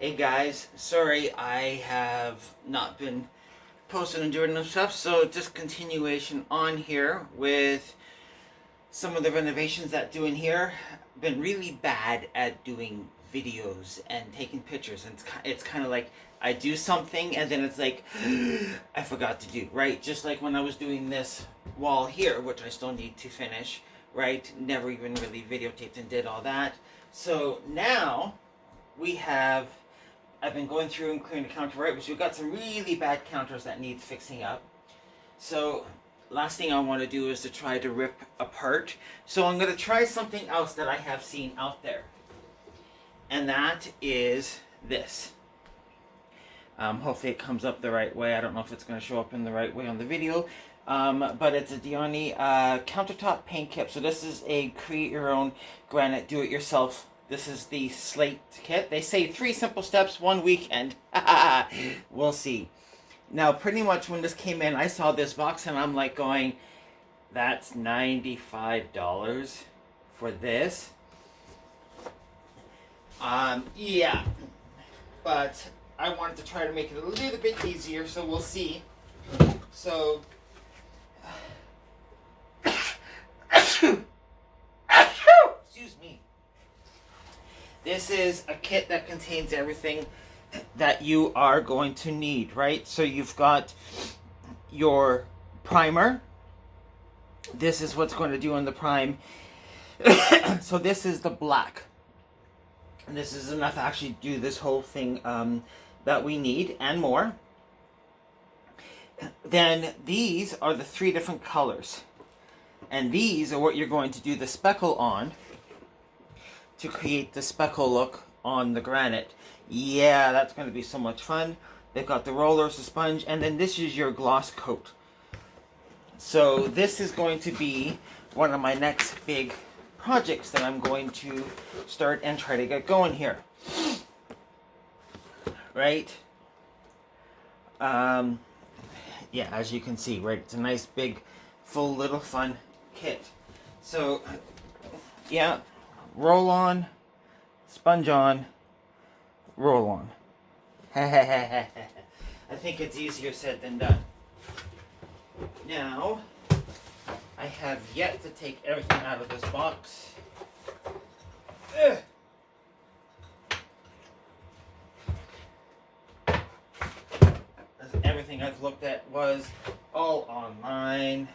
Hey guys, sorry I have not been posting and doing enough stuff, so just continuation on here with some of the renovations that doing here. Been really bad at doing videos and taking pictures, and it's kind of like I do something and then it's like I forgot to do, right? Just like when I was doing this wall here, which I still need to finish, right? Never even really videotaped and did all that. So now we have I've been going through and clearing the counter, right? Because we've got some really bad counters that need fixing up. So last thing I want to do is to try to rip apart. So I'm going to try something else that I have seen out there. And that is this. Hopefully it comes up the right way. I don't know if it's going to show up in the right way on the video. But it's a Giani Countertop paint kit. So this is a create your own granite do-it-yourself. This is the Slate kit. They say 3 simple steps, 1 weekend. We'll see. Now, pretty much when this came in, I saw this box and I'm like going, that's $95 for this. Yeah. But I wanted to try to make it a little bit easier, so we'll see. So, excuse me. This is a kit that contains everything that you are going to need, right? So you've got your primer. This is what's going to do on the prime. So this is the black. And this is enough to actually do this whole thing that we need and more. Then these are the 3 different colors. And these are what you're going to do the speckle on to create the speckle look on the granite. Yeah, that's going to be so much fun. They've got the rollers, the sponge, and then this is your gloss coat. So this is going to be one of my next big projects that I'm going to start and try to get going here. Right? Yeah, as you can see, right? It's a nice big, full little fun kit. So, yeah. Roll on, sponge on, roll on. I think it's easier said than done. Now, I have yet to take everything out of this box. Everything I've looked at was all online.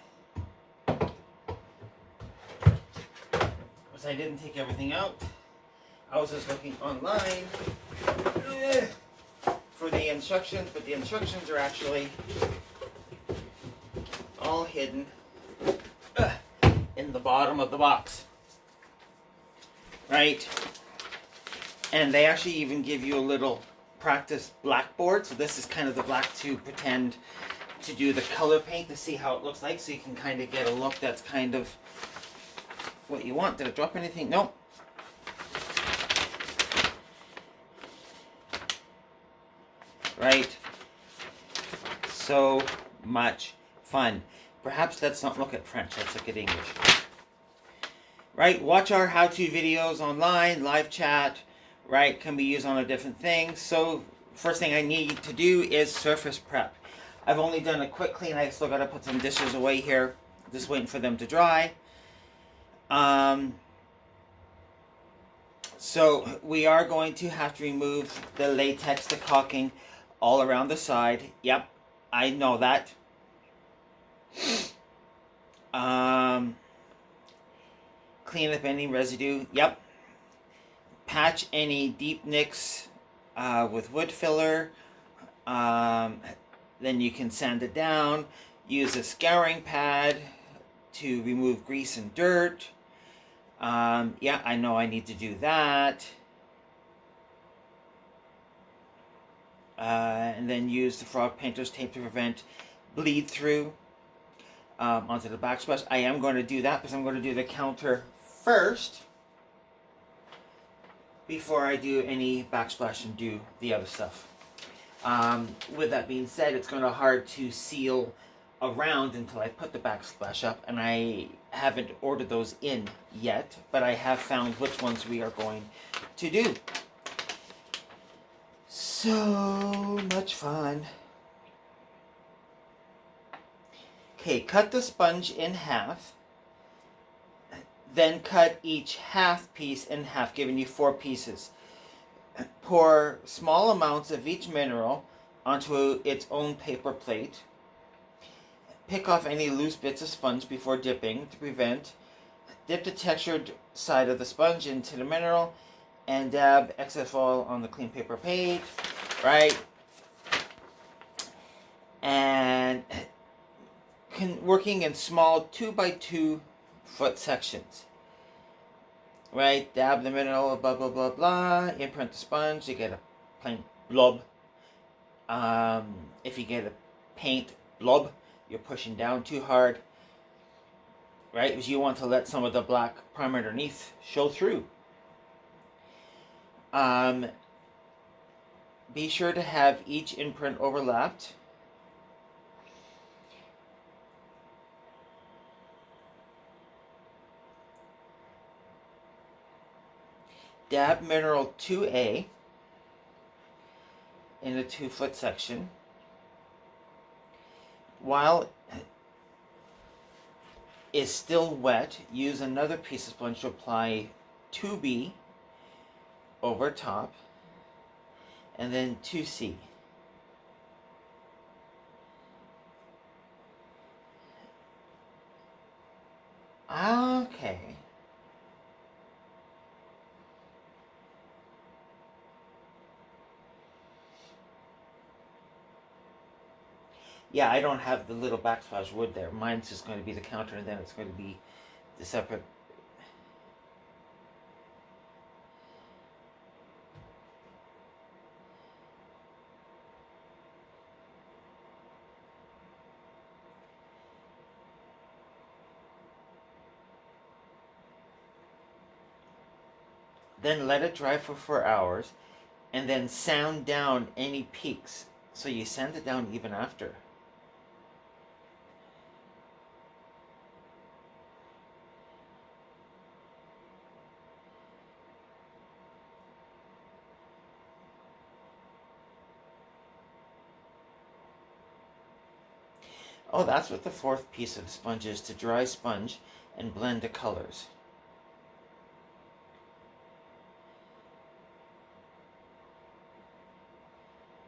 I didn't take everything out. I was just looking online for the instructions, but the instructions are actually all hidden in the bottom of the box. Right? And they actually even give you a little practice blackboard. So this is kind of the black to pretend to do the color paint to see how it looks like, so you can kind of get a look that's kind of what you want. Did it drop anything? Nope. Right? So much fun. Perhaps let's not look at French, let's look at English. Right? Watch our how-to videos online, live chat, right? Can be used on a different thing. So first thing I need to do is surface prep. I've only done a quick clean. I still got to put some dishes away here. Just waiting for them to dry. So we are going to have to remove the latex, the caulking all around the side. Yep, I know that. Clean up any residue. Yep. Patch any deep nicks with wood filler. Then you can sand it down. Use a scouring pad to remove grease and dirt. Yeah, I know I need to do that. And then use the frog painter's tape to prevent bleed through onto the backsplash. I am going to do that because I'm going to do the counter first before I do any backsplash and do the other stuff. With that being said, it's going to be hard to seal around until I put the backsplash up, and I haven't ordered those in yet, but I have found which ones we are going to do. So much fun. Okay, cut the sponge in half. Then cut each half piece in half, giving you 4 pieces. Pour small amounts of each mineral onto its own paper plate. Pick off any loose bits of sponge before dipping to prevent. Dip the textured side of the sponge into the mineral and dab excess oil on the clean paper plate, right? And working in small 2x2 foot sections, right? Dab the mineral, blah blah blah blah. Imprint the sponge, you get a plain blob. If you get a paint blob, you're pushing down too hard, right? Because you want to let some of the black primer underneath show through. Be sure to have each imprint overlapped. Dab mineral 2A in the 2 foot section. While is still wet, use another piece of sponge to apply 2B over top, and then 2C. Okay. Yeah, I don't have the little backsplash wood there. Mine's just going to be the counter, and then it's going to be the separate. Then let it dry for 4 hours, and then sand down any peaks. So you sand it down even after. Oh, that's what the 4th piece of sponge is, to dry sponge and blend the colors.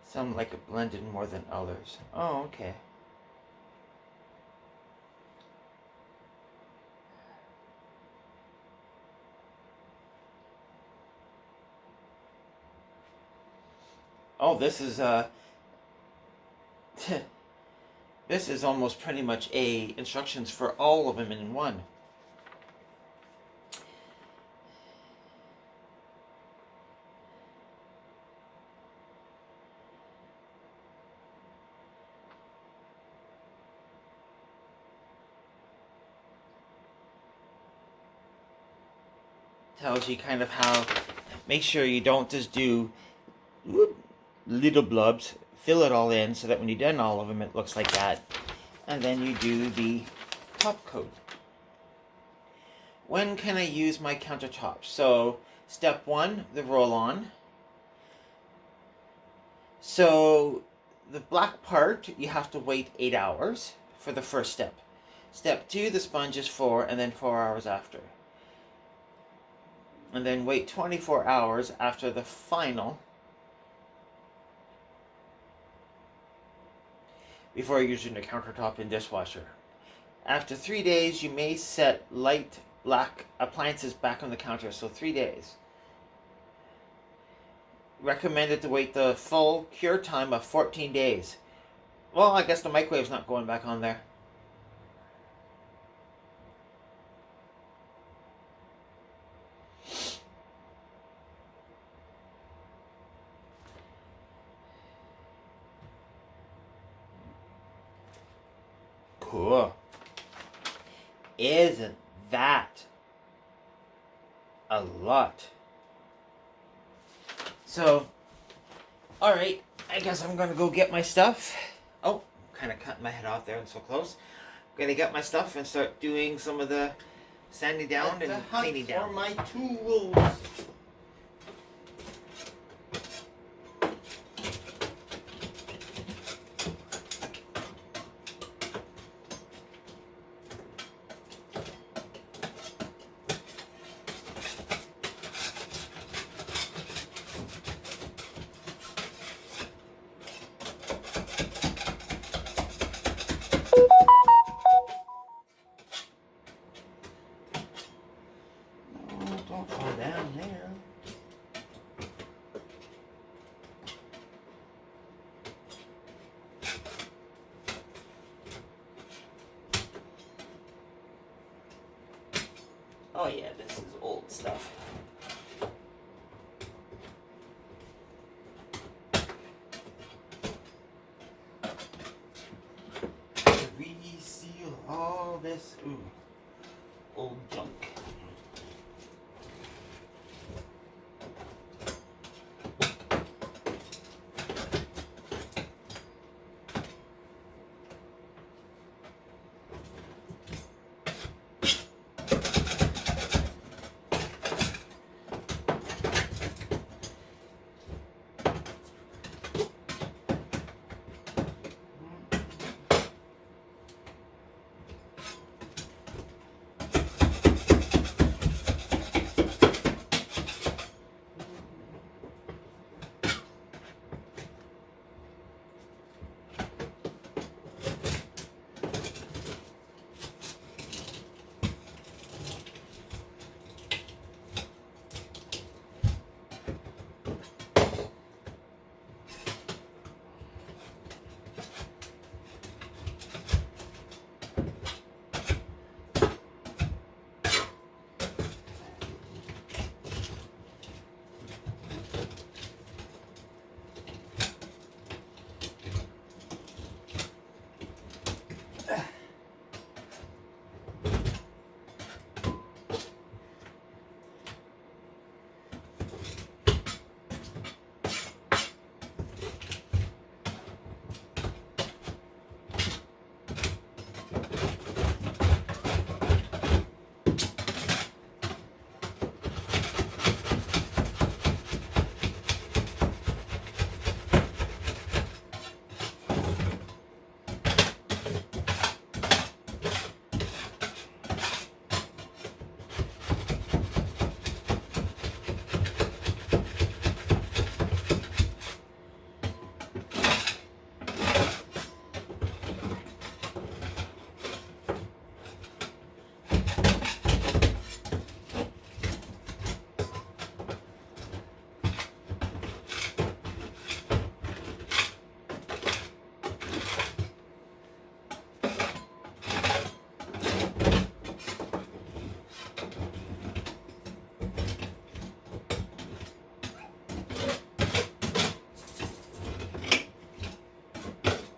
Some like it blended more than others. Oh, okay. Oh, this is this is almost pretty much instructions for all of them in one. Tells you kind of how, make sure you don't just do little blobs, fill it all in so that when you're done all of them it looks like that. And then you do the top coat. When can I use my countertop? So step 1, the roll-on. So the black part, you have to wait 8 hours for the first step. Step 2, the sponge is 4, and then 4 hours after. And then wait 24 hours after the final before using the countertop and dishwasher. After 3 days, you may set light black appliances back on the counter, so 3 days. Recommended to wait the full cure time of 14 days. Well, I guess the microwave's not going back on there. Cool. Isn't that a lot? So, alright, I guess I'm gonna go get my stuff. Oh, kind of cutting my head off there, I'm so close. I'm gonna get my stuff and start doing some of the sanding down and cleaning down. For my tools. Oh yeah, this is old stuff. Reseal all this old junk.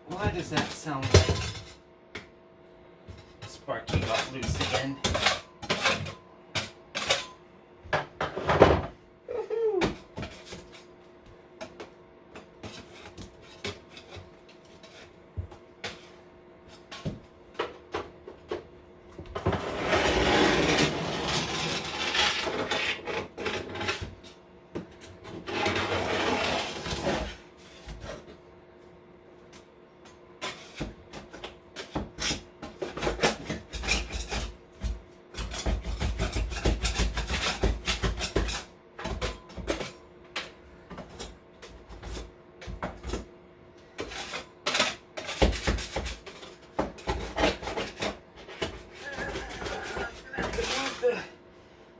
Why does that sound like Sparky got loose again?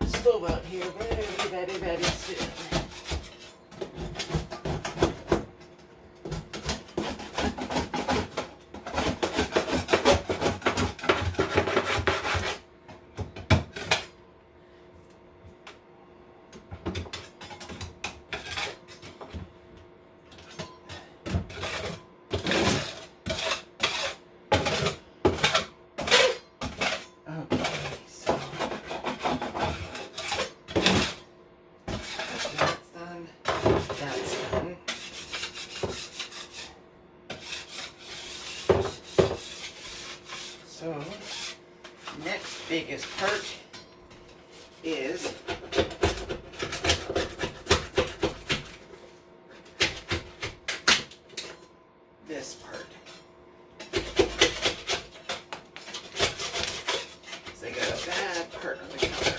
Stove out here, very soon. So, next biggest part is this part. So I got a bad part on the counter.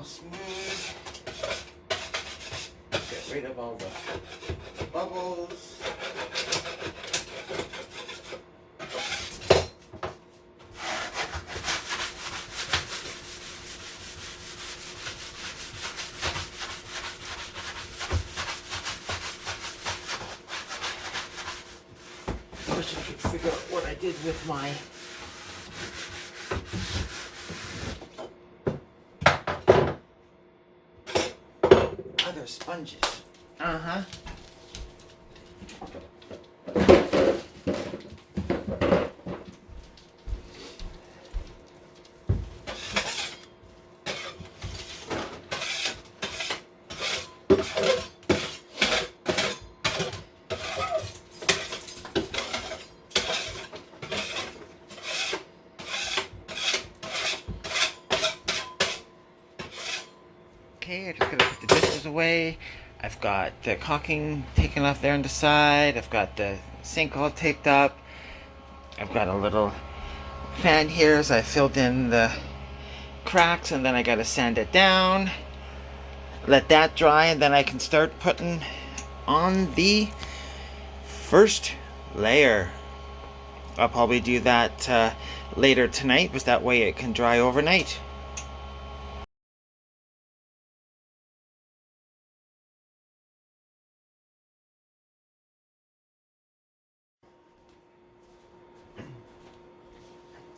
smooth. Get rid of all the bubbles. I wish I could figure out what I did with my other sponges. Uh-huh. Okay, I'm just gonna put the dishes away. I've got the caulking taken off there on the side. I've got the sink all taped up. I've got a little fan here, so I filled in the cracks, and then I gotta sand it down. Let that dry, and then I can start putting on the first layer. I'll probably do that later tonight, because that way it can dry overnight.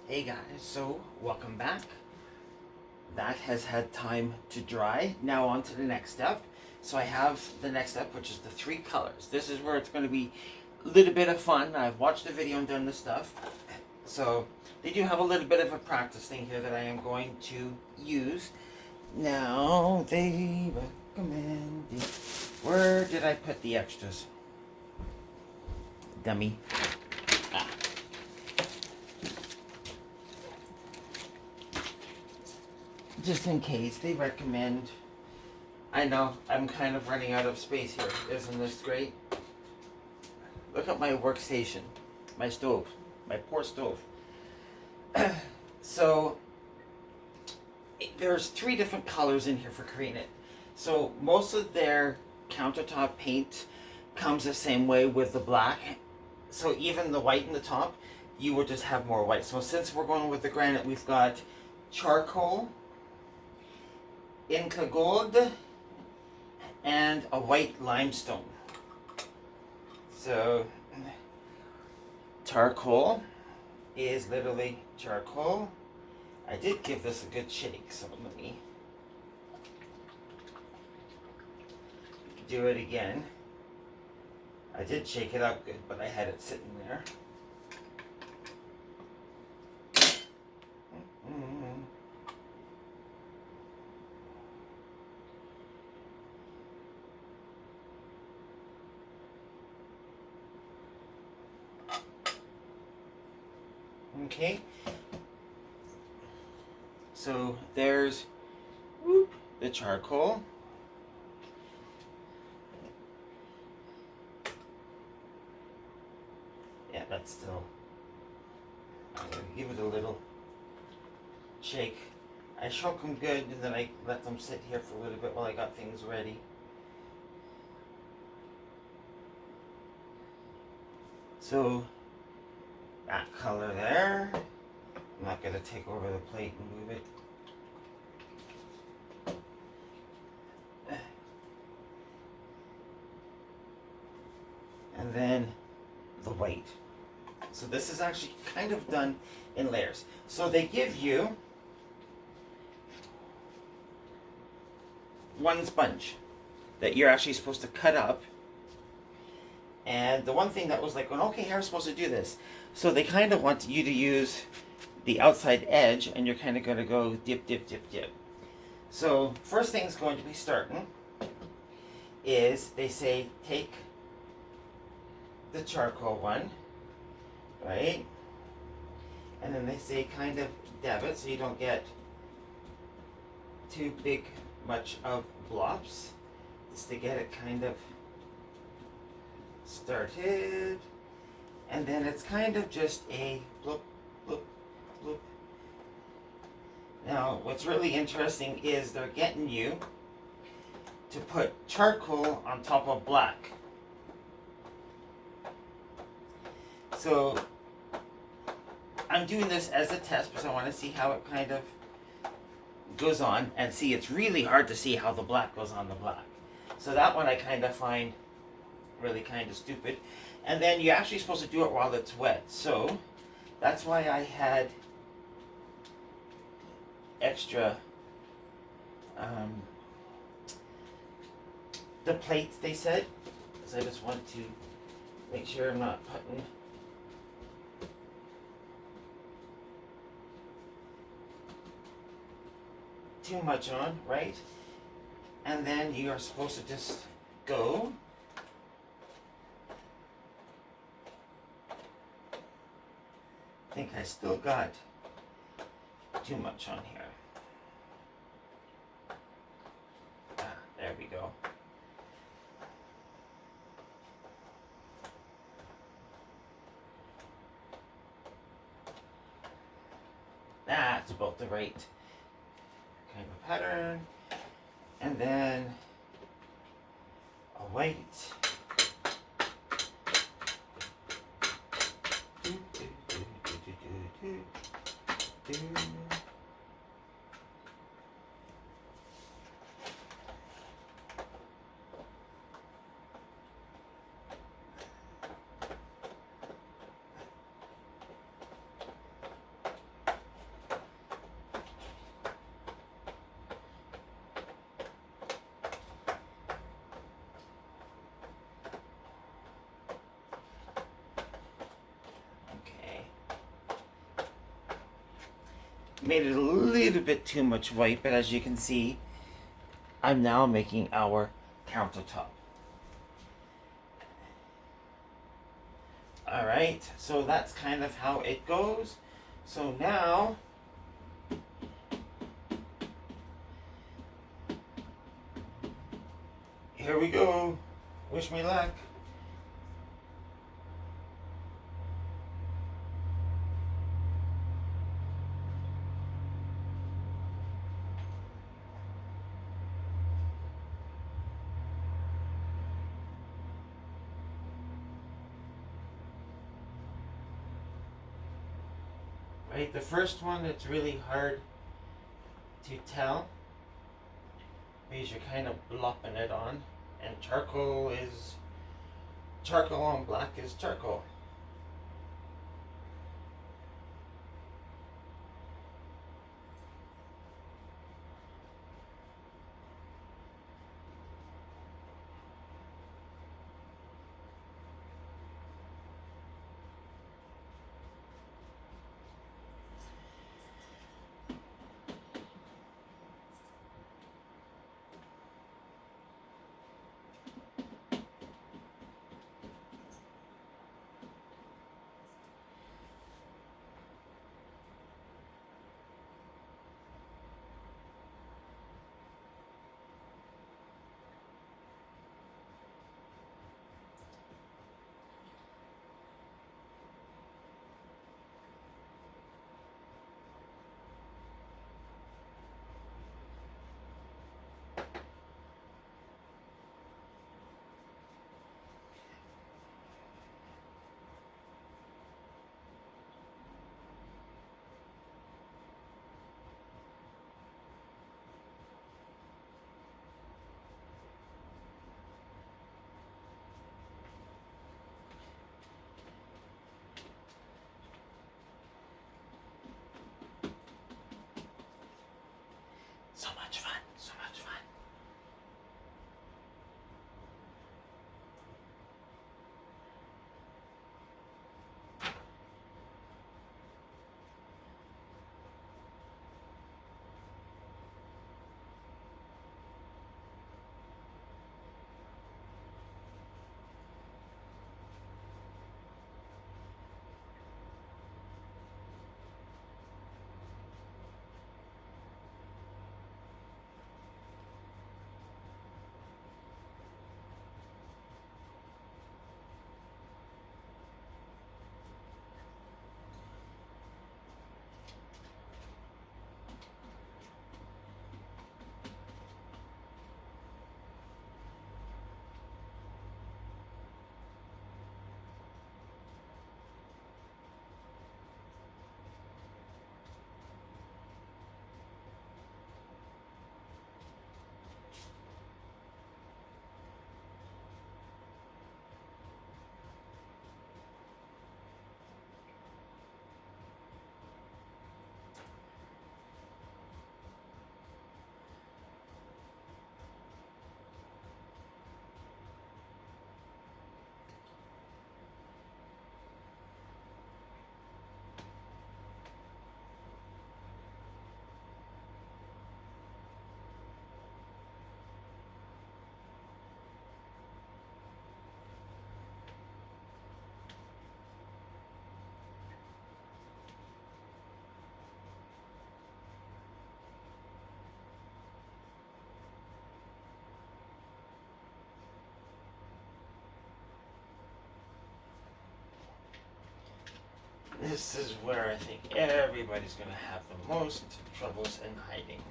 Hey guys, so welcome back. That has had time to dry. Now on to the next step. So I have the next step, which is the 3 colors. This is where it's going to be a little bit of fun. I've watched the video and done this stuff. So they do have a little bit of a practice thing here that I am going to use. Now they recommend it. Where did I put the extras? Dummy. Just in case, they recommend. I know, I'm kind of running out of space here. Isn't this great? Look at my workstation, my stove, my poor stove. So, there's 3 different colors in here for creating it. So, most of their countertop paint comes the same way with the black. So, even the white in the top, you will just have more white. So, since we're going with the granite, we've got charcoal, Inca Gold, and a white limestone. So charcoal is literally charcoal. I did give this a good shake, so let me do it again. I did shake it up good, but I had it sitting there. Okay, so there's the charcoal. Yeah, that's still, I'm going to give it a little shake. I shook them good, and then I let them sit here for a little bit while I got things ready. So that color there. I'm not going to take over the plate and move it. And then the white. So this is actually kind of done in layers. So they give you 1 sponge that you're actually supposed to cut up. And the one thing that was like, well, okay, how are we supposed to do this? So they kind of want you to use the outside edge, and you're kind of going to go dip, dip, dip, dip. So first thing's going to be starting is they say take the charcoal one, right? And then they say kind of dab it so you don't get too big much of blobs, just to get it kind of started. And then it's kind of just a bloop, bloop, bloop, Now, what's really interesting is they're getting you to put charcoal on top of black. So I'm doing this as a test because I want to see how it kind of goes on, and see, it's really hard to see how the black goes on the black. So that one I kind of find really kind of stupid. And then you're actually supposed to do it while it's wet. So that's why I had extra the plates, they said, because I just want to make sure I'm not putting too much on, right? And then you are supposed to just go I think I still got too much on here. There we go. That's about the right kind of pattern. And then a white. Made it a little bit too much white, but as you can see, I'm now making our countertop. Alright, so that's kind of how it goes. So now, here we go. Wish me luck. Right, the first one, it's really hard to tell because you're kind of blopping it on, and charcoal on black is charcoal. this is where I think everybody's going to have the most troubles in hiding.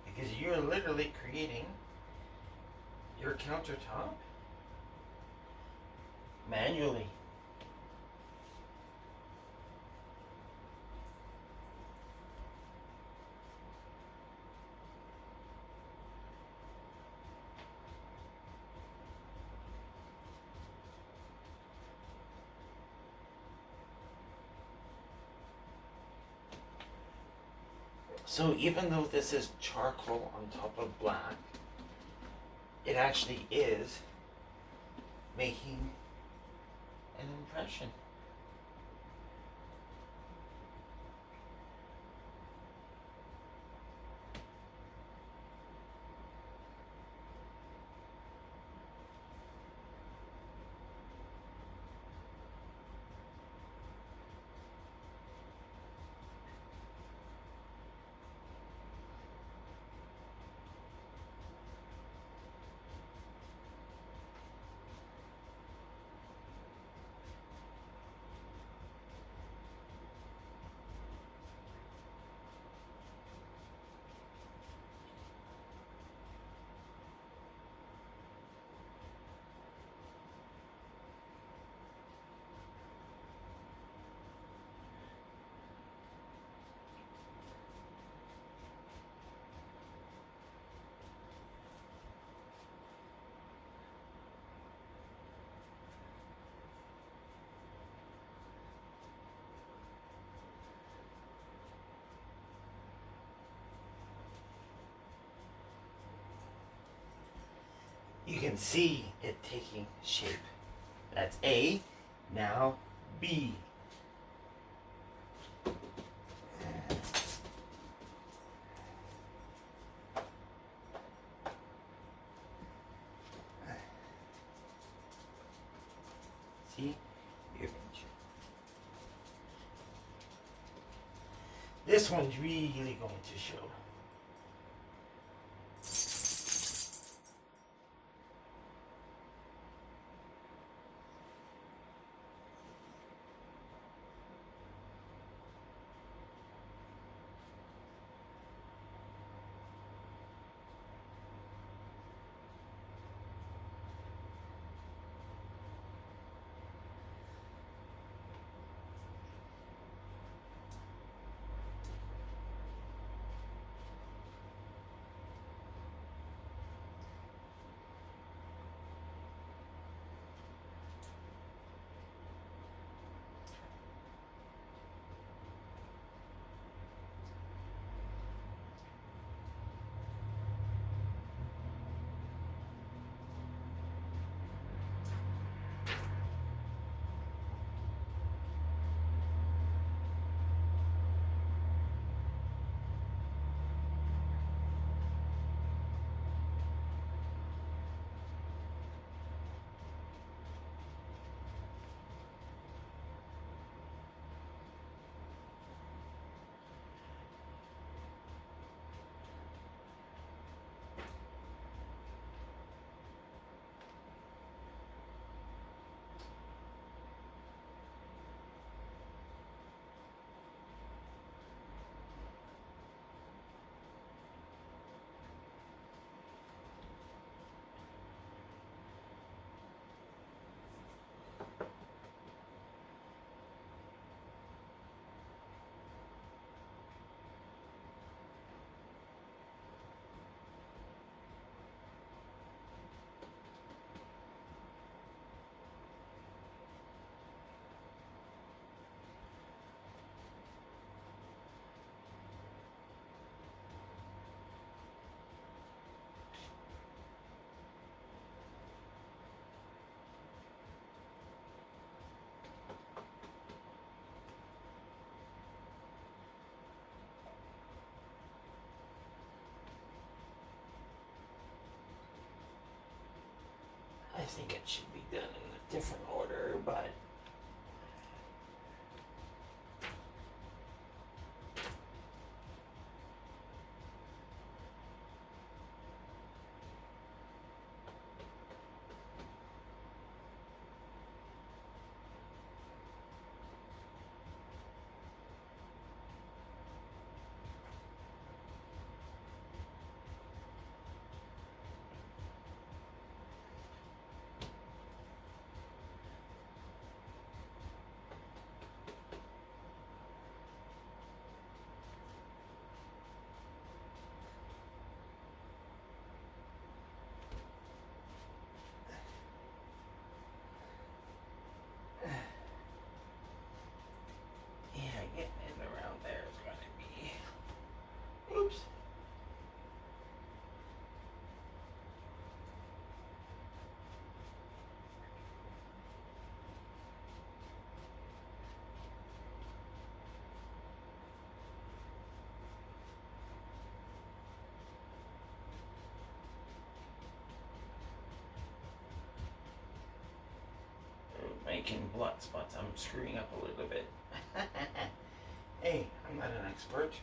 Because you're literally creating your countertop manually. So even though this is charcoal on top of black, it actually is making an impression. You can see it taking shape. That's A, now B. See? This one's really going to show. I think it should be done in a different order, but making blood spots. I'm screwing up a little bit. Hey, I'm not an expert.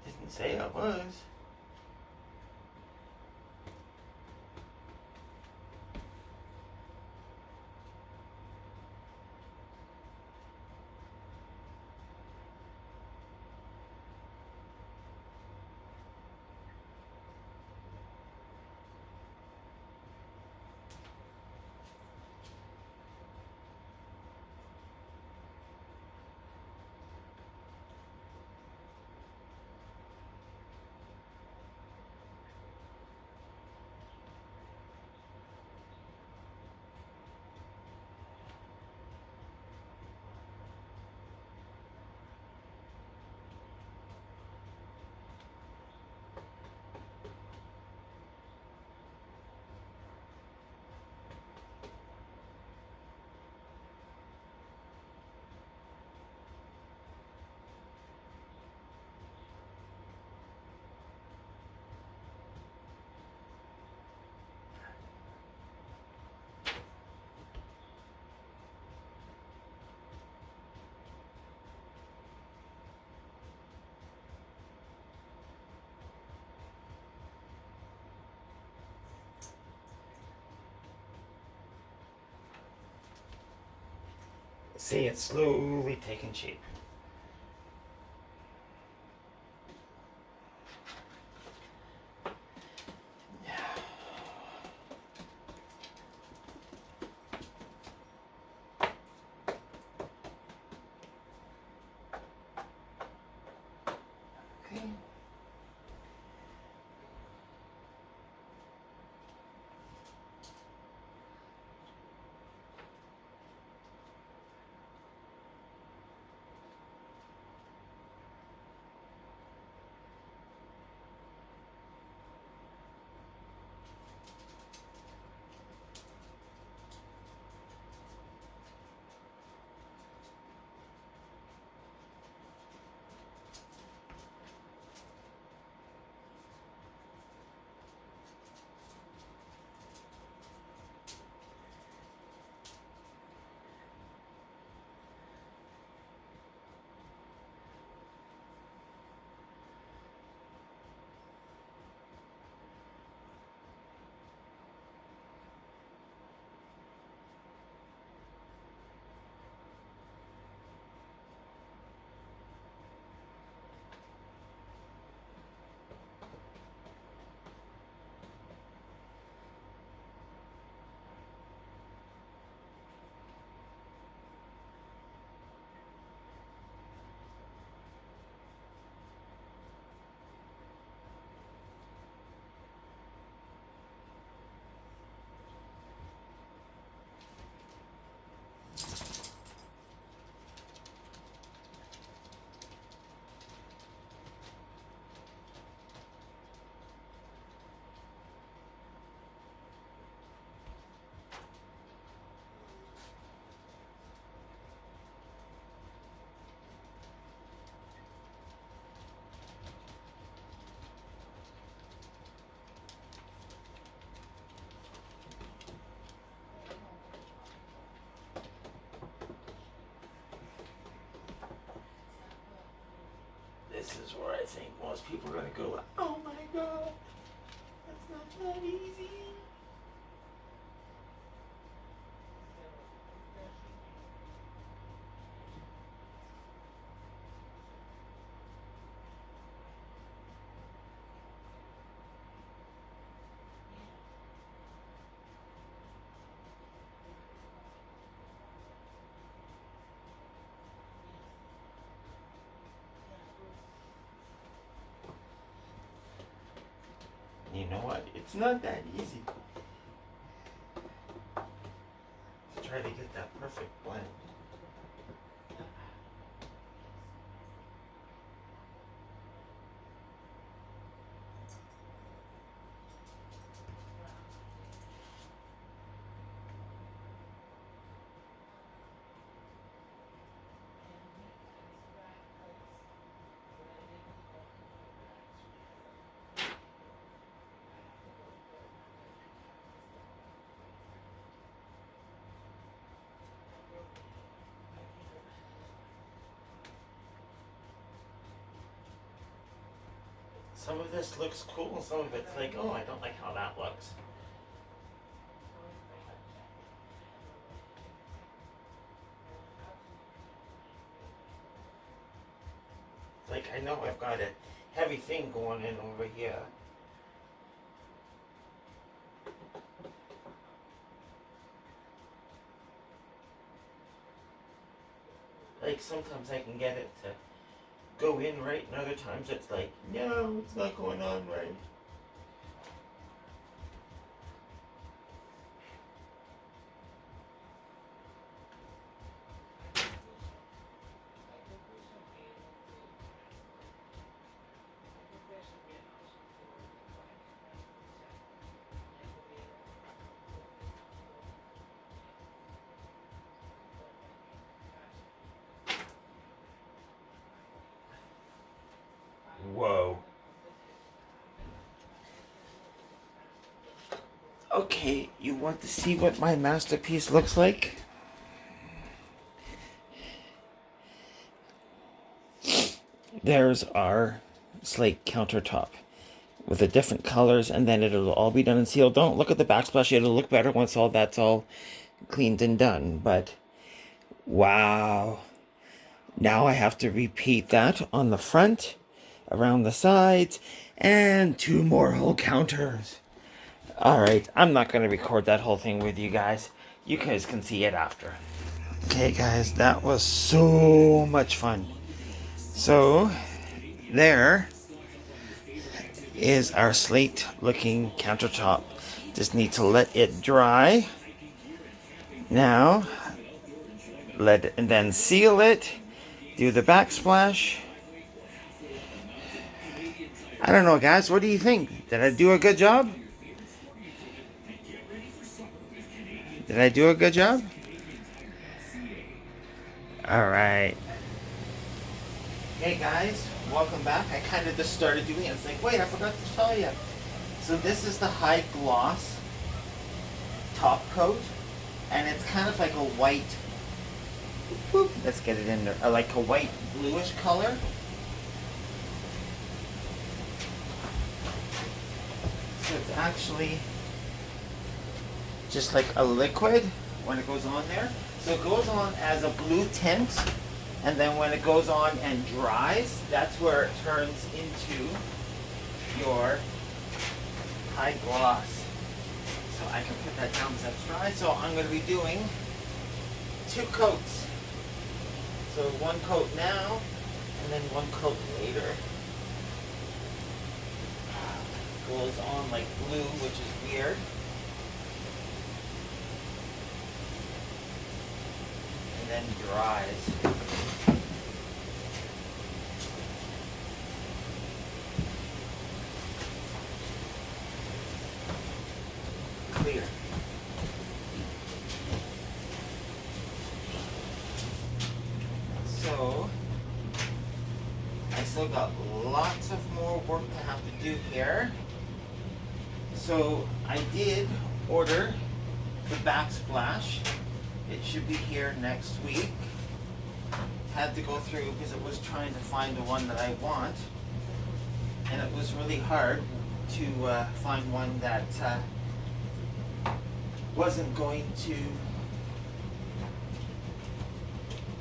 Didn't say I was. See, it's slowly taking shape. Okay. This is where I think most people are gonna go, oh my god, that's not that easy. You know what? It's not that easy to try to get that perfect blend. Some of this looks cool, and some of it's like, oh, I don't like how that looks. It's like, I know I've got a heavy thing going in over here. Like, sometimes I can get it to go in right, and other times it's like, no, it's not going on right. Whoa. Okay, you want to see what my masterpiece looks like? There's our Slate countertop with the different colors, and then it'll all be done and sealed. Don't look at the backsplash, it'll look better once all that's all cleaned and done. But wow, now I have to repeat that on the front, around the sides, and 2 more whole counters. Alright, I'm not going to record that whole thing with you guys. You guys can see it after. Okay guys, that was so much fun. So, there is our slate looking countertop. Just need to let it dry. Now, let it, and then seal it. Do the backsplash. I don't know guys, what do you think? Did I do a good job? Did I do a good job? Alright. Hey guys, welcome back. I kind of just started doing it. It's like, wait, I forgot to tell you. So this is the high gloss top coat. And it's kind of like a white, whoop, let's get it in there, like a white bluish color. So it's actually just like a liquid when it goes on there. So it goes on as a blue tint, and then when it goes on and dries, that's where it turns into your high gloss. So I can put that down as that's dry. So I'm going to be doing 2 coats. So 1 coat now, and then 1 coat later. Goes on like blue, which is weird. And then dries. Clear. So I still got lots of more work to have to do here. So I did order the backsplash. It should be here next week. Had to go through because it was trying to find the one that I want, and it was really hard to find one that wasn't going to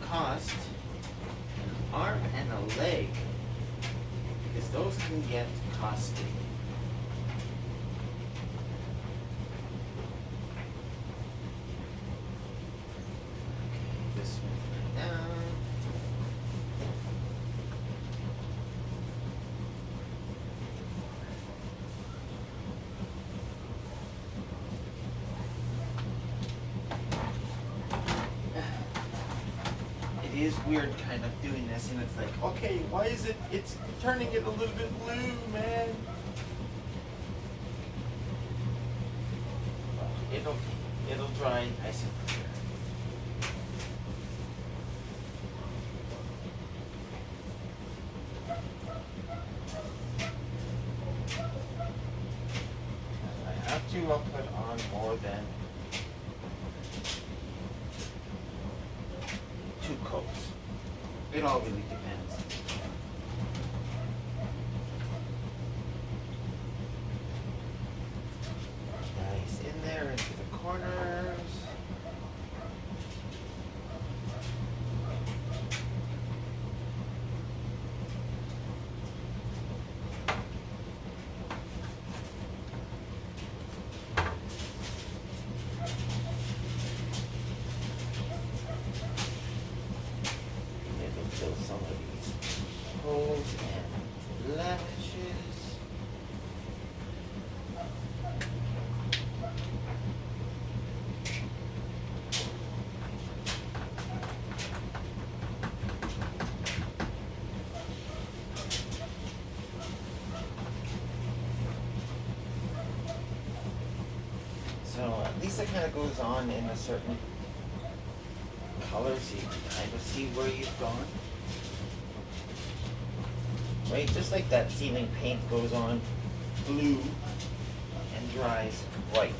cost an arm and a leg, because those can get costly. This one right down. It is weird kind of doing this, and it's like, okay, why is it's turning it a little bit blue, man? It'll dry nice and clear. I have to put on more than 2 coats. It all really depends. at least it kind of goes on in a certain color so you can kind of see where you've gone. Right, just like that ceiling paint goes on blue and dries white.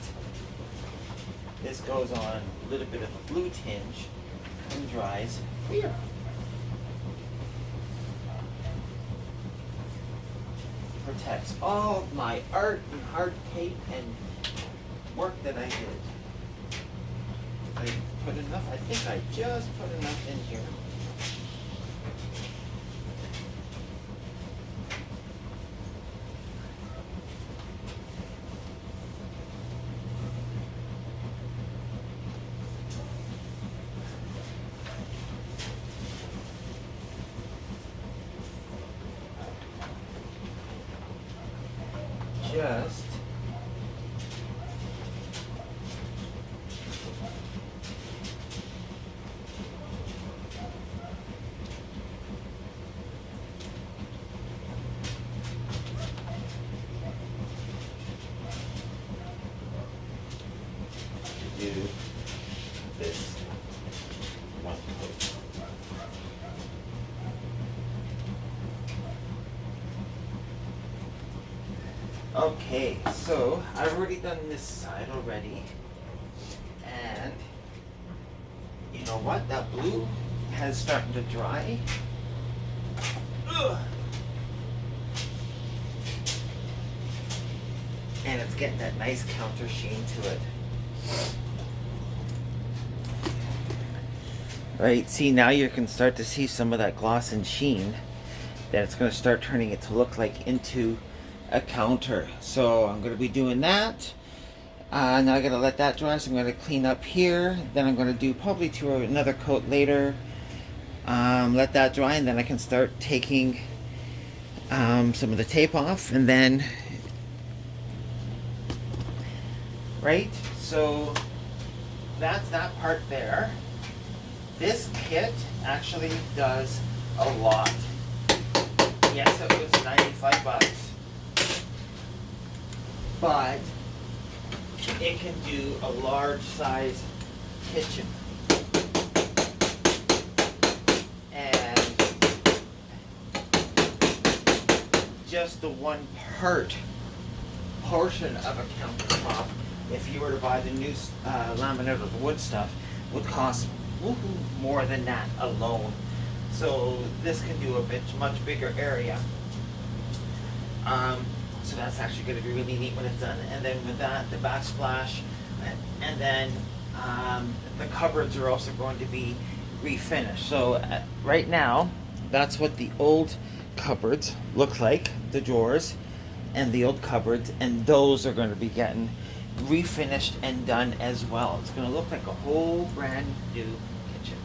This goes on a little bit of a blue tinge and dries clear. Protects all of my art and hard tape and work that I did. I put enough, I think I just put enough in here. Just do this one coat. Okay, so I've already done this side already, and you know what? That blue has started to dry. Ugh. And it's getting that nice counter sheen to it. Right, see, now you can start to see some of that gloss and sheen that it's going to start turning it to look like into a counter. So I'm going to be doing that. Now I'm going to let that dry, so I'm going to clean up here. Then I'm going to do probably another coat later. Let that dry, and then I can start taking some of the tape off, and then right, so that's that part there. This kit actually does a lot. Yes, it was 95 bucks, but it can do a large size kitchen. And just the one portion of a countertop, if you were to buy the new laminate or the wood stuff, would cost more than that alone. So this can do much bigger area. So that's actually going to be really neat when it's done. And then with that, the backsplash, and then the cupboards are also going to be refinished. So right now, that's what the old cupboards look like, the drawers and the old cupboards, and those are going to be getting refinished and done as well. It's going to look like a whole brand new kitchen.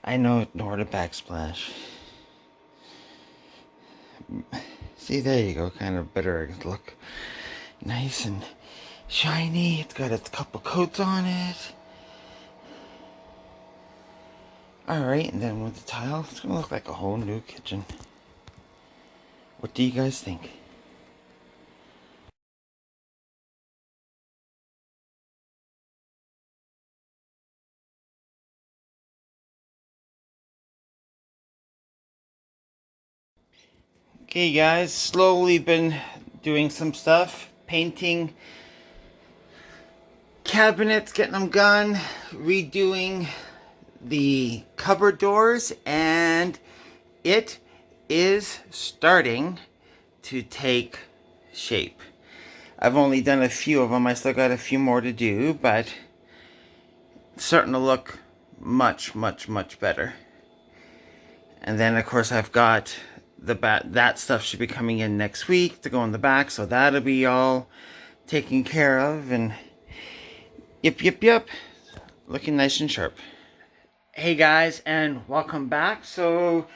I know, ignore the backsplash. See, there you go, kind of better look. Nice and shiny. It's got a couple coats on it. Alright, and then with the tile, it's going to look like a whole new kitchen. What do you guys think? Okay guys, slowly been doing some stuff, painting cabinets, getting them done, redoing the cupboard doors, and it is starting to take shape. I've only done a few of them, I still got a few more to do, but it's starting to look much better. And then of course I've got that stuff should be coming in next week to go in the back, so that'll be all taken care of, and yep, looking nice and sharp. Hey guys, and welcome back. So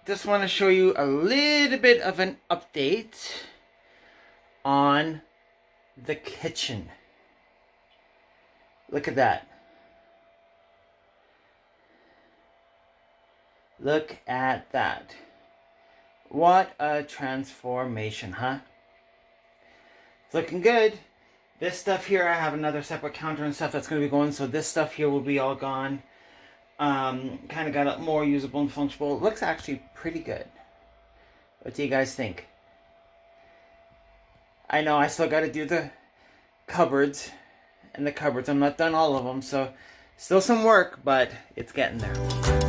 just want to show you a little bit of an update on the kitchen. Look at that. Look at that. What a transformation, huh? It's looking good. This stuff here, I have another separate counter and stuff that's going to be going, so this stuff here will be all gone. Kind of got it more usable and functional. It looks actually pretty good. What do you guys think? I know I still got to do the cupboards and the cupboards. I'm not done all of them, so still some work, but it's getting there.